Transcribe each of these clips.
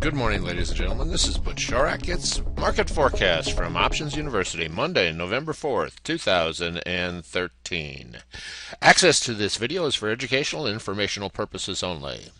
Good morning, ladies and gentlemen. This is Butch Shorak. It's Market Forecast from Options University, Monday, November 4th, 2013. Access to this video is for educational and informational purposes only.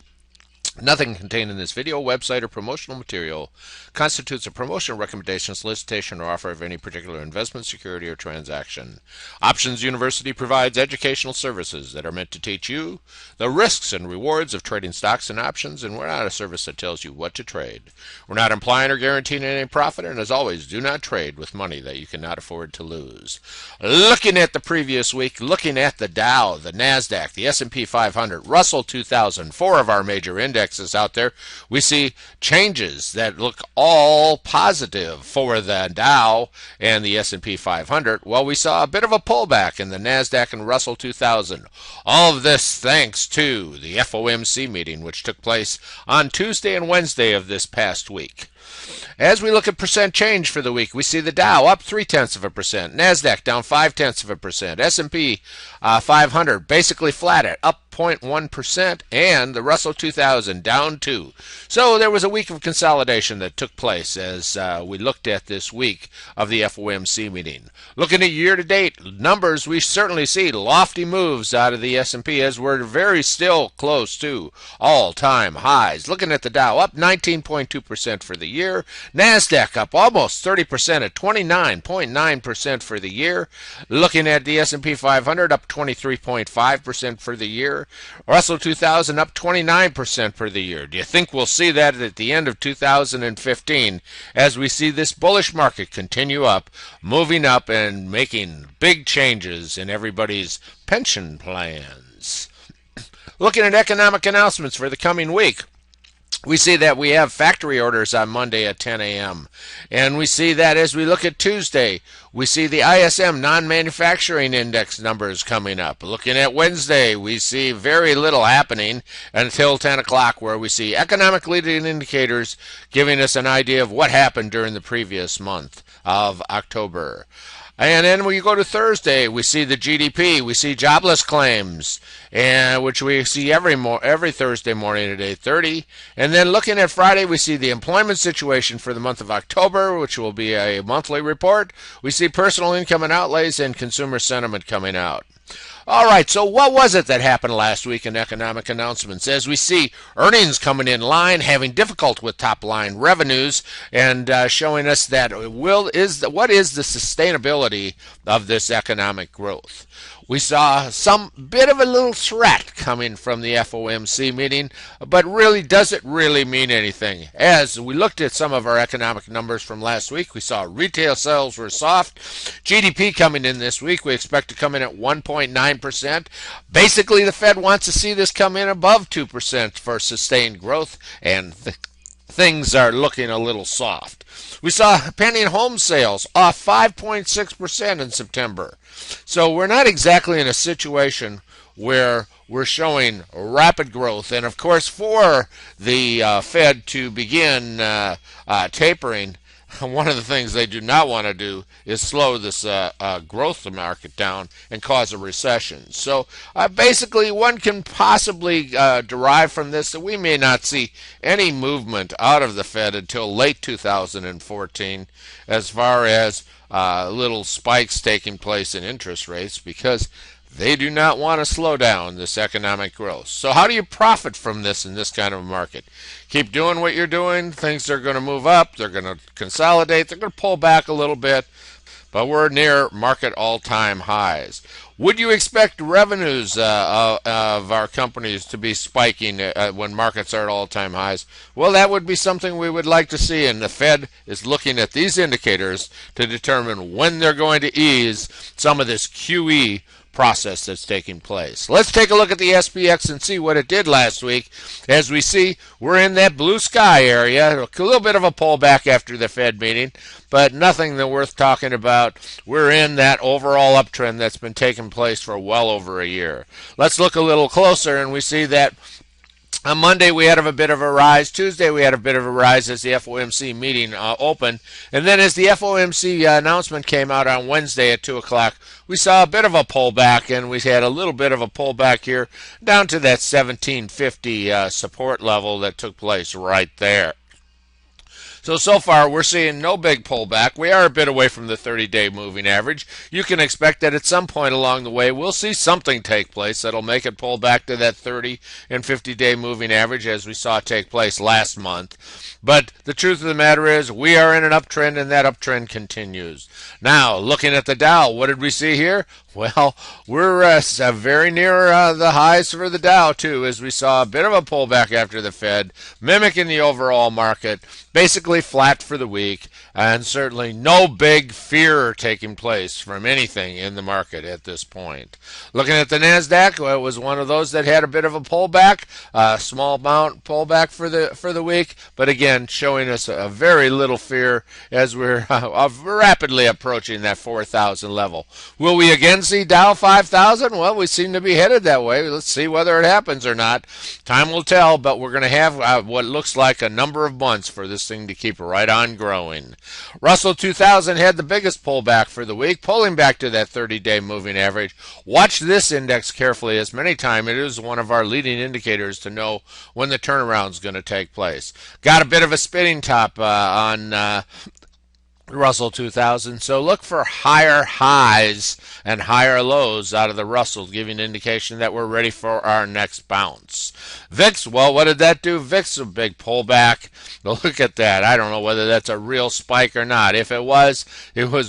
Nothing contained in this video, website, or promotional material constitutes a promotion, recommendation, solicitation, or offer of any particular investment, security, or transaction. Options University provides educational services that are meant to teach you the risks and rewards of trading stocks and options, and we're not a service that tells you what to trade. We're not implying or guaranteeing any profit, and as always, do not trade with money that you cannot afford to lose. Looking at the previous week, looking at the Dow, the NASDAQ, the S&P 500, Russell 2000, four of our major indexes out there, we see changes that look all positive for the Dow and the S&P 500. Well, we saw a bit of a pullback in the NASDAQ and Russell 2000. All of this thanks to the FOMC meeting, which took place on Tuesday and Wednesday of this past week. As we look at percent change for the week, we see the Dow up 0.3%, NASDAQ down 0.5%, S&P 500 basically flat at up 0.1%, and the Russell 2000 down 2%. So there was a week of consolidation that took place as we looked at this week of the FOMC meeting. Looking at year-to-date numbers, we certainly see lofty moves out of the S&P as we're very still close to all-time highs. Looking at the Dow up 19.2% for the year, NASDAQ up almost 30% at 29.9% for the year. Looking at the S&P 500 up 23.5% for the year. Russell 2000 up 29% for the year. Do you think we'll see that at the end of 2015 as we see this bullish market continue up, moving up and making big changes in everybody's pension plans? Looking at economic announcements for the coming week, we see that we have factory orders on Monday at 10 a.m. And we see that as we look at Tuesday, we see the ISM non-manufacturing index numbers coming up. Looking at Wednesday, we see very little happening until 10 o'clock, where we see economic leading indicators giving us an idea of what happened during the previous month of October. And then when you go to Thursday, we see the GDP, we see jobless claims, and which we see every Thursday morning at 8:30. And then looking at Friday, we see the employment situation for the month of October, which will be a monthly report. We see personal income and outlays and consumer sentiment coming out. All right, so what was it that happened last week in economic announcements? As we see earnings coming in line, having difficulty with top-line revenues, and showing us that what is the sustainability of this economic growth. We saw some bit of a little threat coming from the FOMC meeting, but really, does it really mean anything? As we looked at some of our economic numbers from last week, we saw retail sales were soft. GDP coming in this week, we expect to come in at 1.9%. Basically, the Fed wants to see this come in above 2% for sustained growth, and things are looking a little soft. We saw pending home sales off 5.6% in September. So we're not exactly in a situation where we're showing rapid growth. And of course, for the Fed to begin tapering, one of the things they do not want to do is slow this growth market down and cause a recession. So basically, one can possibly derive from this that we may not see any movement out of the Fed until late 2014 as far as little spikes taking place in interest rates, because they do not want to slow down this economic growth. So how do you profit from this in this kind of a market? Keep doing what you're doing. Things are going to move up. They're going to consolidate. They're going to pull back a little bit. But we're near market all-time highs. Would you expect revenues of our companies to be spiking when markets are at all-time highs? Well, that would be something we would like to see, and the Fed is looking at these indicators to determine when they're going to ease some of this QE process that's taking place. Let's take a look at the SPX and see what it did last week. As we see, we're in that blue sky area, a little bit of a pullback after the Fed meeting, but nothing that worth talking about. We're in that overall uptrend that's been taking place for well over a year. Let's look a little closer, and we see that on Monday, we had a bit of a rise. Tuesday, we had a bit of a rise as the FOMC meeting opened. And then as the FOMC announcement came out on Wednesday at 2 o'clock, we saw a bit of a pullback, and we had a little bit of a pullback here down to that 1750 support level that took place right there. So far we're seeing no big pullback. We are a bit away from the 30-day moving average. You can expect that at some point along the way we'll see something take place that'll make it pull back to that 30 and 50-day moving average as we saw take place last month. But the truth of the matter is we are in an uptrend, and that uptrend continues. Now, looking at the Dow, what did we see here? Well, we're very near the highs for the Dow, too, as we saw a bit of a pullback after the Fed, mimicking the overall market, basically flat for the week, and certainly no big fear taking place from anything in the market at this point. Looking at the NASDAQ, well, it was one of those that had a bit of a pullback, a small amount pullback for the week, but again, showing us a very little fear as we're rapidly approaching that 4,000 level. Will we again see Dow 5,000? Well, we seem to be headed that way. Let's see whether it happens or not. Time will tell, but we're going to have what looks like a number of months for this thing to keep right on growing. Russell 2000 had the biggest pullback for the week, pulling back to that 30-day moving average. Watch this index carefully, as many times it is one of our leading indicators to know when the turnaround is going to take place. Got a bit of a spinning top on Russell 2000, so look for higher highs and higher lows out of the Russell, giving an indication that we're ready for our next bounce. VIX, well, what did that do? VIX, a big pullback. But look at that. I don't know whether that's a real spike or not. If it was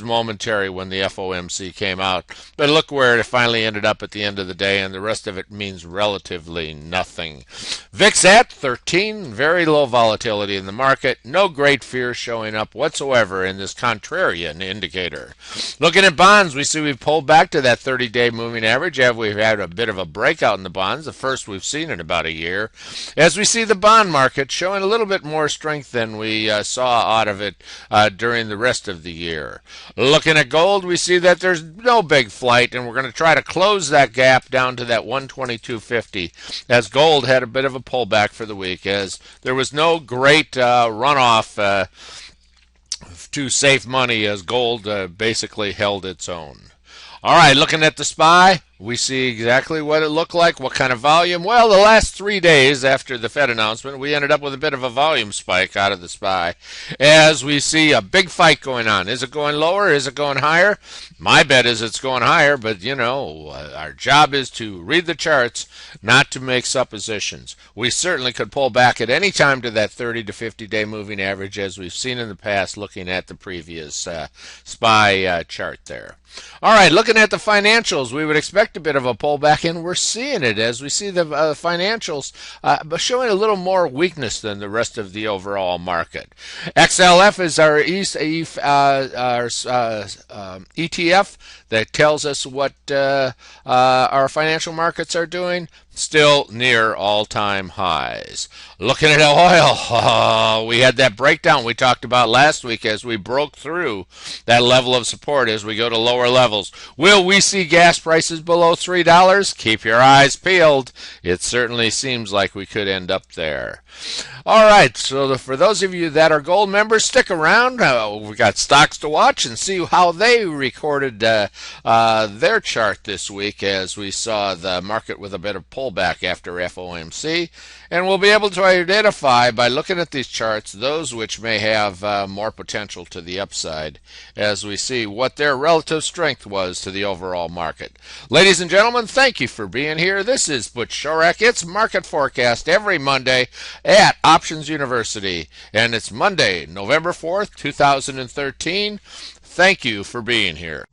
momentary when the FOMC came out. But look where it finally ended up at the end of the day, and the rest of it means relatively nothing. VIX at 13, very low volatility in the market. No great fear showing up whatsoever in this contrarian indicator. Looking at bonds, we see we've pulled back to that 30-day moving average. We've had a bit of a breakout in the bonds, the first we've seen in about a year. As we see the bond market showing a little bit more strength than we saw out of it during the rest of the year. Looking at gold, we see that there's no big flight, and we're going to try to close that gap down to that 122.50, as gold had a bit of a pullback for the week, as there was no great runoff to safe money, as gold basically held its own. All right, looking at the SPY, we see exactly what it looked like, what kind of volume. Well, the last 3 days after the Fed announcement, we ended up with a bit of a volume spike out of the SPY, as we see a big fight going on. Is it going lower? Is it going higher? My bet is it's going higher, but, you know, our job is to read the charts, not to make suppositions. We certainly could pull back at any time to that 30 to 50-day moving average, as we've seen in the past looking at the previous SPY chart there. All right, looking at the financials, we would expect a bit of a pullback, and we're seeing it as we see the financials showing a little more weakness than the rest of the overall market. XLF is our ETF that tells us what our financial markets are doing. Still near all-time highs. Looking at oil, we had that breakdown we talked about last week as we broke through that level of support as we go to lower levels. Will we see gas prices below $3? Keep your eyes peeled. It certainly seems like we could end up there. All right, so for those of you that are gold members, stick around. We got stocks to watch and see how they recorded their chart this week, as we saw the market with a bit of pullback after FOMC, and we'll be able to identify by looking at these charts those which may have more potential to the upside, as we see what their relative strength was to the overall market. Ladies and gentlemen, thank you for being here. This is Butch Shorek. It's Market Forecast every Monday at Options University, and it's Monday, November 4th, 2013. Thank you for being here.